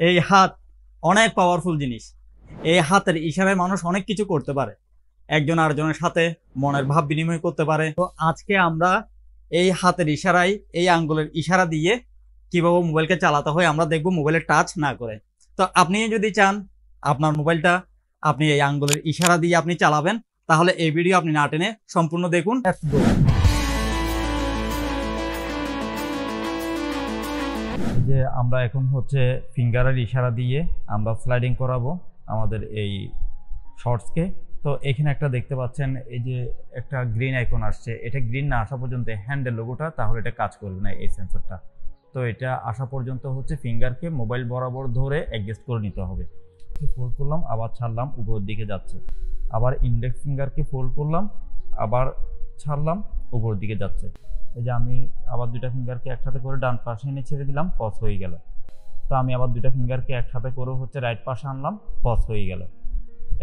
এই হাত অনেক পাওয়ারফুল জিনিস। এই হাতের ইশারায় মানুষ অনেক কিছু করতে পারে, একজন আরেকজনের সাথে মনের ভাব বিনিময় করতে পারে। তো আজকে আমরা এই হাতের ইশারায়, এই আঙ্গুলের ইশারা দিয়ে কিভাবে মোবাইলকে চালাতে হয় আমরা দেখবো, মোবাইলে টাচ না করে। তো আপনি যদি চান আপনার মোবাইলটা আপনি এই আঙ্গুলের ইশারা দিয়ে আপনি চালাবেন, তাহলে এই ভিডিও আপনি না টেনে সম্পূর্ণ দেখুন। যে আমরা এখন হচ্ছে ফিঙ্গারের ইশারা দিয়ে আমরা স্লাইডিং করাবো আমাদের এই শর্টসকে। তো এখানে একটা দেখতে পাচ্ছেন, এই যে একটা গ্রিন আইকন আসছে, এটা গ্রিন না আসা পর্যন্ত হ্যান্ডেল লোগোটা, তাহলে এটা কাজ করবে না এই সেন্সরটা। তো এটা আসা পর্যন্ত হচ্ছে ফিঙ্গারকে মোবাইল বরাবর ধরে অ্যাডজাস্ট করে নিতে হবে। ফোল্ড করলাম, আবার ছাড়লাম, উপরের দিকে যাচ্ছে। আবার ইন্ডেক্স ফিঙ্গারকে ফোল্ড করলাম, আবার ছাড়লাম, উপরের দিকে যাচ্ছে। এই যে আমি আবার দুইটা ফিঙ্গারকে একসাথে করে ডান পাশে এনে ছেড়ে দিলাম, পজ হয়ে গেল। তো আমি আবার দুইটা ফিঙ্গারকে একসাথে করে হচ্ছে রাইট পাশে আনলাম, পজ হয়ে গেল।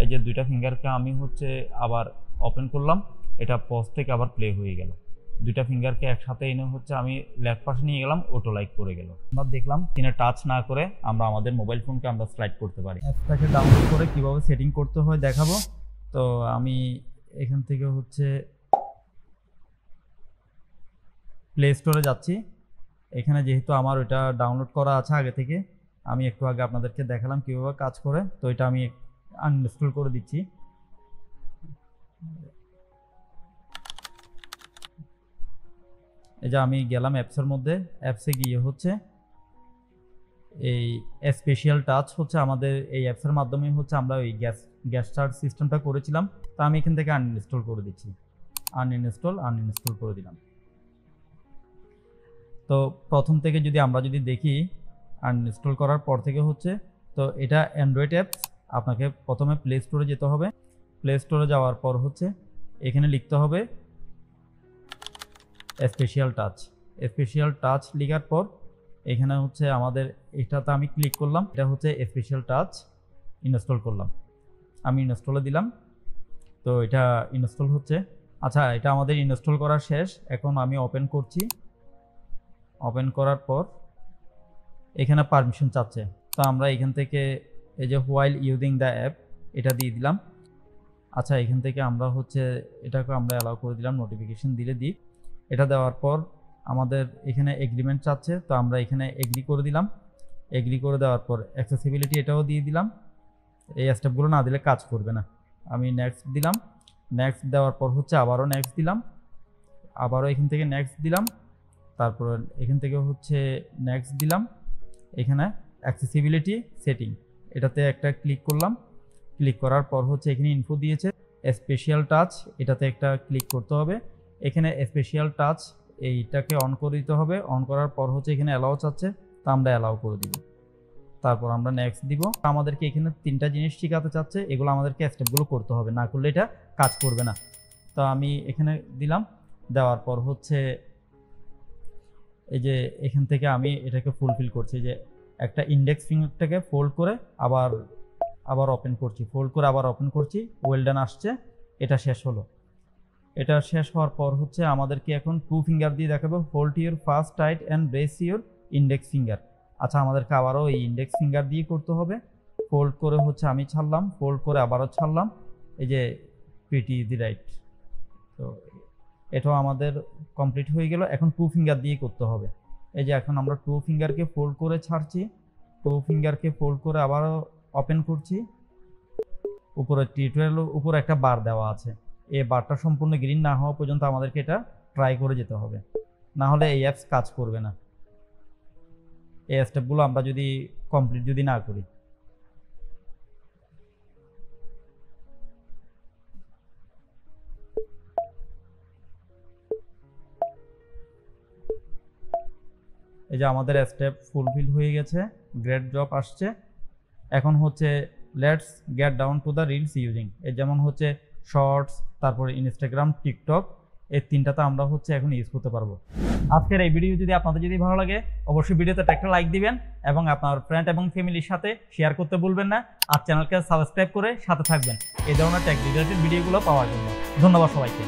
এই যে দুইটা ফিঙ্গারকে আমি হচ্ছে আবার ওপেন করলাম, এটা পজ থেকে আবার প্লে হয়ে গেল। দুইটা ফিঙ্গারকে একসাথে এনে হচ্ছে আমি লেফট পাশে নিয়ে গেলাম, অটো লাইক করে গেল। আমরা দেখলাম কিনে টাচ না করে আমরা আমাদের মোবাইল ফোনকে আমরা স্লাইড করতে পারি। অ্যাপটাকে ডাউনলোড করে কিভাবে সেটিং করতে হয় দেখাবো। তো আমি এখান থেকে হচ্ছে প্লে স্টোরে যাচ্ছি। এখানে যেহেতু আমার ওইটা ডাউনলোড করা আছে আগে থেকে, আমি একটু আগে আপনাদেরকে দেখালাম কীভাবে কাজ করে। তো এটা আমি আনইনস্টল করে দিচ্ছি। এই যে আমি গেলাম অ্যাপসের মধ্যে, অ্যাপসে গিয়ে হচ্ছে এই স্পেশাল টাচ হচ্ছে আমাদের এই অ্যাপসের মাধ্যমে হচ্ছে আমরা ওই গ্যাস স্টার্ট সিস্টেমটা করেছিলাম। তো আমি এখান থেকে আনইনস্টল করে দিচ্ছি, আনইনস্টল করে দিলাম। তো প্রথম থেকে আমরা যদি দেখি, আনইনস্টল করার পর থেকে হচ্ছে, তো এটা অ্যান্ড্রয়েড অ্যাপস। আপনাকে প্রথমে প্লে স্টোরে যেতে হবে। প্লে স্টোরে যাওয়ার পর হচ্ছে এখানে লিখতে হবে স্পেশাল টাচ লেখার পর এখানে হচ্ছে আমাদের এটাতে আমি ক্লিক করলাম, এটা হচ্ছে স্পেশাল টাচ, ইনস্টল করলাম। আমি ইনস্টলে দিলাম, তো এটা ইনস্টল হচ্ছে। আচ্ছা, এটা আমাদের ইনস্টল করা শেষ। এখন আমি ওপেন করছি। ওপেন করার পর এখানে পারমিশন চাচ্ছে। তো আমরা এখান থেকে এই যে হোয়াইল ইউজিং দ্য অ্যাপ এটা দিয়ে দিলাম। আচ্ছা, এখান থেকে আমরা হচ্ছে এটাকে আমরা অ্যালাউ করে দিলাম, নোটিফিকেশন দিই। এটা দেওয়ার পর আমাদের এখানে এগ্রিমেন্ট চাচ্ছে, তো আমরা এখানে এগ্রি করে দিলাম। এগ্রি করে দেওয়ার পর অ্যাক্সেসিবিলিটি এটাও দিয়ে দিলাম। এই স্টেপগুলো না দিলে কাজ করবে না। আমি নেক্সট দিলাম। নেক্সট দেওয়ার পর হচ্ছে আবারও নেক্সট দিলাম, আবারও এখান থেকে নেক্সট দিলাম, তারপর এখান থেকে হচ্ছে নেক্সট দিলাম। এখানে অ্যাক্সেসিবিলিটি সেটিং এটাতে একটা ক্লিক করলাম। ক্লিক করার পর হচ্ছে এখানে ইনফো দিয়েছে স্পেশাল টাচ, এটাতে একটা ক্লিক করতে হবে। এখানে স্পেশাল টাচ এইটাকে অন করে দিতে হবে। অন করার পর হচ্ছে এখানে অ্যালাউ চাচ্ছে, তো আমরা অ্যালাউ করে দিব। তারপর আমরা নেক্সট দিব। আমাদেরকে এখানে তিনটা জিনিস শিখাতে চাচ্ছে, এগুলো আমাদেরকে স্টেপগুলো করতে হবে, না করলে এটা কাজ করবে না। তো আমি এখানে দিলাম। দেওয়ার পর হচ্ছে এই যে এখান থেকে আমি এটাকে ফুলফিল করছি, যে একটা ইন্ডেক্স ফিঙ্গারটাকে ফোল্ড করে আবার ওপেন করছি, ফোল্ড করে আবার ওপেন করছি। ওয়েল ডান আসছে, এটা শেষ হলো। এটা শেষ হওয়ার পর হচ্ছে আমাদেরকে এখন টু ফিঙ্গার দিয়ে দেখাবো, hold your fist tight and brace your index finger. আচ্ছা, আমাদেরকে আবারও এই ইন্ডেক্স ফিঙ্গার দিয়ে করতে হবে। ফোল্ড করে হচ্ছে আমি ছাড়লাম, ফোল্ড করে আবারও ছাড়লাম। এই যে প্রিটি ইজি রাইট। তো এটাও আমাদের কমপ্লিট হয়ে গেল। এখন টু ফিঙ্গার দিয়ে করতে হবে। এই যে এখন আমরা টু ফিঙ্গারকে ফোল্ড করে ছাড়ছি, টু ফিঙ্গারকে ফোল্ড করে আবারও ওপেন করছি। উপরে টিউটোরিয়ালের উপর একটা বার দেওয়া আছে, এই বারটা সম্পূর্ণ গ্রিন না হওয়া পর্যন্ত আমাদেরকে এটা ট্রাই করে যেতে হবে, না হলে এই অ্যাপস কাজ করবে না। এই স্টেপগুলো আমরা যদি কমপ্লিট না করি। এই যে আমাদের স্টেপ ফুলফিল হয়ে গেছে, গ্রেট জব আসছে। এখন হচ্ছে let's get down to the reels using, এই যেমন হচ্ছে শর্টস, তারপরে ইনস্টাগ্রাম, টিকটক, এই তিনটাতে আমরা হচ্ছে এখন ইউজ করতে পারবো। আজকের এই ভিডিও যদি আপনাদের ভালো লাগে, অবশ্যই ভিডিওতে একটা লাইক দিবেন এবং আপনার ফ্রেন্ড এবং ফ্যামিলির সাথে শেয়ার করতে ভুলবেন না। আর চ্যানেলকে সাবস্ক্রাইব করে সাথে থাকবেন এই ধরনের টেক রিলেটেড ভিডিওগুলো পাওয়ার জন্য। ধন্যবাদ সবাইকে।